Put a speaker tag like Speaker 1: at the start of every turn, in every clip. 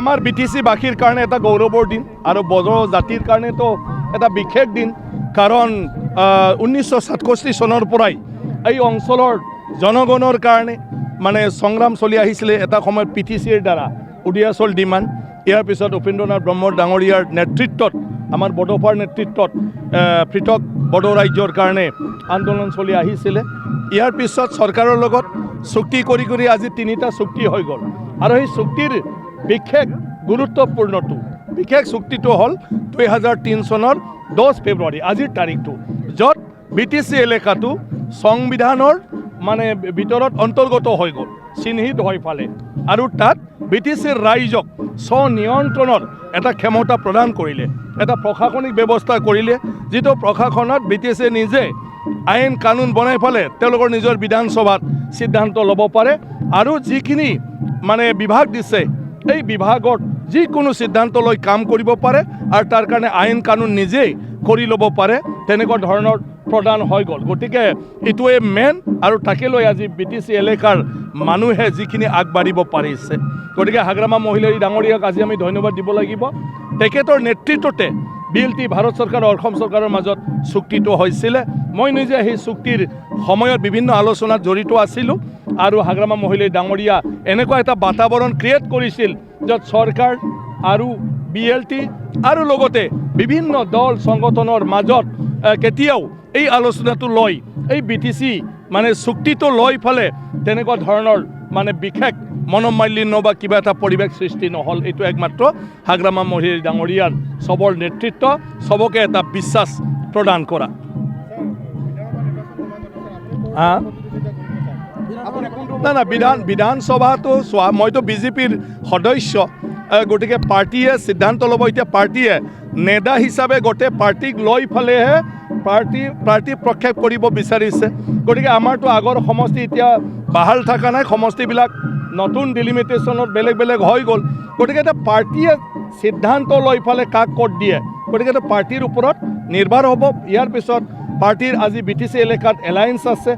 Speaker 1: আমাৰ BTC বাসীৰ কাৰণে এটা গৌৰৱৰ দিন আৰু বড়ো জাতিৰ কাৰণেতো এটা বিশেষ দিন কাৰণ 1967 চনৰ পৰাই এই অঞ্চলৰ জনগণৰ কাৰণে মানে সংগ্ৰাম চলি আহিছিলে এটা সময়ত PTCৰ দ্বাৰা উদিয়াচল ডিমাণ্ড ইয়াৰ পিছত উপেন্দ্ৰনাথ ব্ৰহ্ম ডাঙৰীয়াৰ নেতৃত্বত আমাৰ বড়োফাৰ নেতৃত্বত পৃথক বড়ো ৰাজ্যৰ কাৰণে আন্দোলন চলি আহিছিলে ইয়াৰ পিছত চৰকাৰৰ লগত চুক্তি কৰি কৰি আজি 3টা চুক্তি হৈ গ'ল আৰু এই চুক্তিৰ বিশেষ গুৰুত্বপূৰ্ণটো বিশেষ চুক্তিটো হ'ল 2003 চনৰ 10 ফেব্ৰুৱাৰী আজিৰ তাৰিখটো য'ত BTC এলেকাটো সংবিধানৰ মানে ভিতৰত অন্তৰ্গত হৈ গ'ল চিহ্নিত হৈ ফালে আৰু তাত BTCৰ ৰাইজক স্বনিয়ন্ত্ৰণৰ এটা ক্ষমতা প্ৰদান কৰিলে এটা প্ৰশাসনিক ব্যৱস্থা কৰিলে যিটো প্ৰশাসনত BTC নিজে আইন কানুন বনাই ফালে তেওঁলোকৰ নিজৰ বিধানসভাত সিদ্ধান্ত ল'ব পাৰে আৰু যিখিনি মানে বিভাগ দিছে এই বিভাগত যিকোনো সিদ্ধান্ত লৈ কাম কৰিব পাৰে আৰু তাৰ কাৰণে আইন কানুন নিজেই কৰি ল'ব পাৰে তেনেকুৱা ধৰণৰ প্ৰদান হৈ গ'ল গতিকে এইটোৱে মেইন আৰু তাকে লৈ আজি BTC এলেকাৰ মানুহে যিখিনি আগবাঢ়িব পাৰিছে গতিকে হাগ্ৰামা মহিলাৰী ডাঙৰীয়াক আজি আমি ধন্যবাদ দিব লাগিব তেখেতৰ নেতৃত্বতে BLT ভাৰত চৰকাৰ আৰু অসম চৰকাৰৰ মাজত চুক্তিটো হৈছিলে মই নিজে সেই চুক্তিৰ সময়ত বিভিন্ন আলোচনাত জড়িত আছিলোঁ আৰু হাগ্ৰামা মহিলাৰী ডাঙৰীয়া এনেকুৱা এটা বাতাবৰণ ক্ৰিয়েট কৰিছিল য'ত চৰকাৰ আৰু BLT আৰু লগতে বিভিন্ন দল সংগঠনৰ মাজত কেতিয়াও এই আলোচনাটো লৈ এই BTC মানে চুক্তিটো লৈ ফালে তেনেকুৱা ধৰণৰ মানে বিশেষ মনোমালিন্য বা কিবা এটা পৰিৱেশ সৃষ্টি নহ'ল এইটো একমাত্ৰ হাগ্ৰামা মহিলাৰী ডাঙৰীয়াৰ সবৰ নেতৃত্ব সবকে এটা বিশ্বাস প্ৰদান কৰা না বিধানসভাটো চোৱা মইতো BJPৰ সদস্য গতিকে পাৰ্টিয়ে সিদ্ধান্ত ল'ব এতিয়া পাৰ্টিয়ে নেতা হিচাপে গোটেই পাৰ্টিক লৈ ফালেহে পাৰ্টি প্ৰক্ষেপ কৰিব বিচাৰিছে গতিকে আমাৰতো আগৰ সমষ্টি এতিয়া বাহাল থকা নাই সমষ্টিবিলাক নতুন ডিলিমিটেশ্যনত বেলেগ বেলেগ হৈ গ'ল গতিকে এতিয়া পাৰ্টিয়ে সিদ্ধান্ত লৈ ফালে কাক ক'ত দিয়ে গতিকে এটা পাৰ্টিৰ ওপৰত নিৰ্ভৰ হ'ব ইয়াৰ পিছত পাৰ্টিৰ আজি BTC এলেকাত এলায়েন্স আছে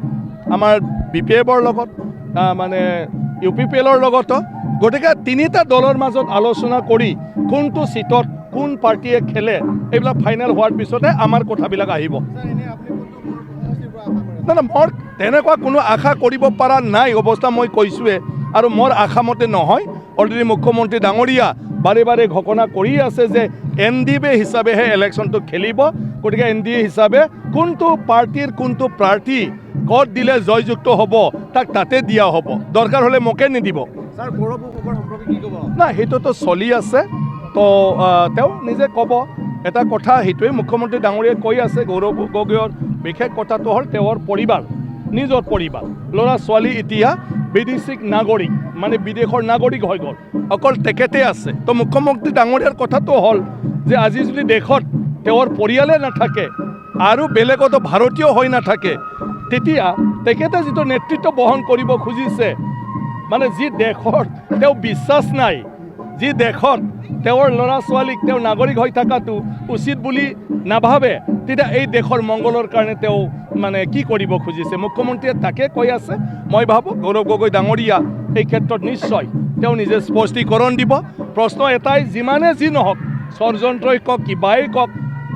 Speaker 1: আমাৰ BPFৰ লগত মানে UPPLৰ লগতো গতিকে 3টা দলৰ মাজত আলোচনা কৰি কোনটো সিটত কোন পাৰ্টিয়ে খেলে এইবিলাক ফাইনেল হোৱাৰ পিছতে আমাৰ কথাবিলাক আহিব না মোৰ তেনেকুৱা কোনো আশা কৰিব পৰা নাই অৱস্থা মই কৈছোঁৱে আৰু মোৰ আশামতে নহয় অলৰেডি মুখ্যমন্ত্ৰী ডাঙৰীয়া বাৰে বাৰে ঘোষণা কৰি আছে যে NDA হিচাপেহে ইলেকশ্যনটো খেলিব গতিকে NDA হিচাপে কোনটো পাৰ্টিৰ কোনটো প্ৰাৰ্থী ক'ত দিলে জয়যুক্ত হ'ব তাক তাতে দিয়া হ'ব দৰকাৰ হ'লে মোকে নিদিব না সেইটোতো চলি আছে তো তেওঁ নিজে ক'ব এটা কথা সেইটোৱে মুখ্যমন্ত্ৰী ডাঙৰীয়াই কৈ আছে গৌৰৱ গগৈৰ বিশেষ কথাটো হ'ল তেওঁৰ পৰিবাৰ নিজৰ পৰিবাৰ ল'ৰা ছোৱালী এতিয়া বিদেশী নাগৰিক মানে বিদেশৰ নাগৰিক হৈ গ'ল অকল তেখেতে আছে তো মুখ্যমন্ত্ৰী ডাঙৰীয়াৰ কথাটো হ'ল যে আজি যদি দেশত তেওঁৰ পৰিয়ালে নাথাকে আৰু বেলেগতো ভাৰতীয় হৈ নাথাকে তেতিয়া তেখেতে যিটো নেতৃত্ব বহন কৰিব খুজিছে মানে যি দেশৰ তেওঁ বিশ্বাস নাই যি দেশত তেওঁৰ ল'ৰা ছোৱালীক তেওঁ নাগৰিক হৈ থকাটো উচিত বুলি নাভাবে তেতিয়া এই দেশৰ মংগলৰ কাৰণে তেওঁ মানে কি কৰিব খুজিছে মুখ্যমন্ত্ৰীয়ে তাকে কৈ আছে মই ভাবোঁ গৌৰৱ গগৈ ডাঙৰীয়া এই ক্ষেত্ৰত নিশ্চয় তেওঁ নিজে স্পষ্টীকৰণ দিব প্ৰশ্ন এটাই যিমানে যি নহওক ষড়যন্ত্ৰই কওক কিবাই কওক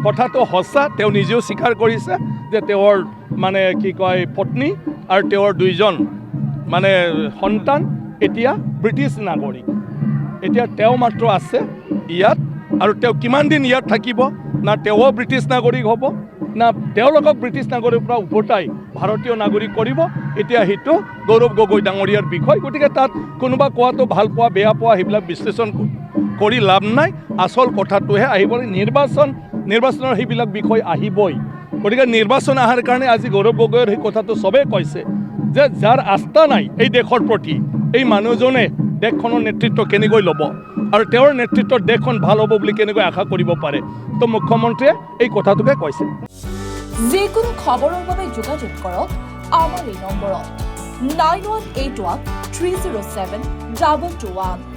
Speaker 1: কথাটো সঁচা তেওঁ নিজেও স্বীকাৰ কৰিছে যে তেওঁৰ মানে কি কয় পত্নী আৰু তেওঁৰ 2জন মানে সন্তান এতিয়া ব্ৰিটিছ নাগৰিক এতিয়া তেওঁ মাত্ৰ আছে ইয়াত আৰু তেওঁ কিমান দিন ইয়াত থাকিব না তেওঁ ব্ৰিটিছ নাগৰিক হ'ব না তেওঁলোকক ব্ৰিটিছ নাগৰিকৰ পৰা উভতাই ভাৰতীয় নাগৰিক কৰিব এতিয়া সেইটো গৌৰৱ গগৈ ডাঙৰীয়াৰ বিষয় গতিকে তাত কোনোবা কোৱাটো ভাল পোৱা বেয়া পোৱা সেইবিলাক বিশ্লেষণ কৰি লাভ নাই আচল কথাটোহে আহিব নিৰ্বাচনৰ সেইবিলাক বিষয় আহিবই গতিকে নিৰ্বাচন অহাৰ কাৰণে আজি গৌৰৱ গগৈৰ সেই কথাটো চবেই কৈছে যে যাৰ আস্থা নাই এই দেশৰ প্ৰতি এই মানুহজনে দেশখনৰ নেতৃত্ব কেনেকৈ ল'ব আৰু তেওঁৰ নেতৃত্বত দেশখন ভাল হ'ব বুলি কেনেকৈ আশা কৰিব পাৰে তো মুখ্যমন্ত্ৰীয়ে এই কথাটোকে কৈছে
Speaker 2: যিকোনো খবৰৰ বাবে যোগাযোগ কৰক আমাৰ এই নম্বৰত 9181 307 2221